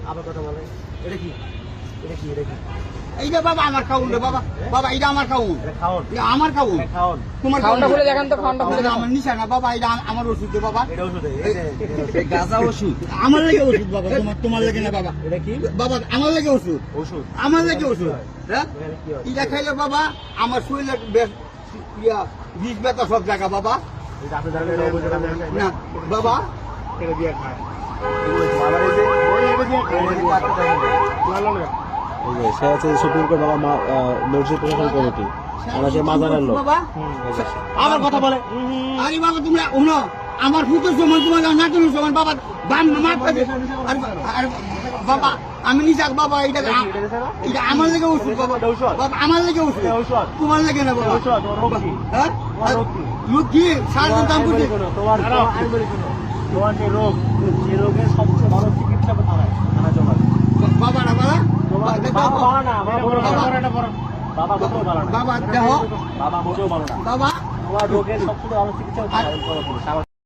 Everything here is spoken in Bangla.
আবার কথা বলে এটা কি এটা কি এটা কি এইটা বাবা আমার খাউন রে বাবা বাবা এটা আমার খাউন এটা খাওন এটা আমার খাউন এটা খাওন তোমার খাওয়ানটা খুলে দেখান তো, খাওয়ানটা খুলে না, দেখান। আমার নিশানা বাবা এটা আমার ওষুধ রে বাবা এটা ওষুধ এই গাঁজা ওষুধ আমার লেগে ওষুধ বাবা তোমার লেগে না বাবা এটা কি বাবা আমার লেগে ওষুধ ওষুধ আমার লেগে ওষুধ হ্যাঁ এখানে কি হয় এটা খাইলে বাবা আমার শরীরের বিষ ব্যথা সব জায়গা বাবা এই যে আপনি জানেন এটা ওষুধ আপনি জানেন না বাবা এটা দিয়ে খায় এগুলো আবার এই যে ওই এটা দিয়ে খায় এটা দিয়ে আপনি জানেন এই যে সে আছে সুপ্রিম কোর্ট বাবা মসজিদ প্রশাসন কমিটি আমাদের মাজারের লোক। বাবা আবার কথা বলে আরে বাবা তুমি শুনো আমার ফুটোর সময় তোমার নাটনের সময় বাবা বাম মাপ বাবা আমি নিশাক বাবা এটা এটা আমার লেগে ওষুধ বাবা বাবা আমার লেগে ওষুধ তোমার লেগে না বাবা ওষুধ রোগ কি হ্যাঁ তোমার রোগ কি লোক কি সারাদিন দাম করছে তোমার তোমার যে রোগ যে রোগের সবচেয়ে ভালো চিকিৎসা থানায় থানা জমা বাবা না বাবা বাবা ভালো না বাবা মোটেও ভালো না বাবা দেখো বাবা মোটেও ভালো না বাবা তোমার রোগের সবচেয়ে ভালো চিকিৎসা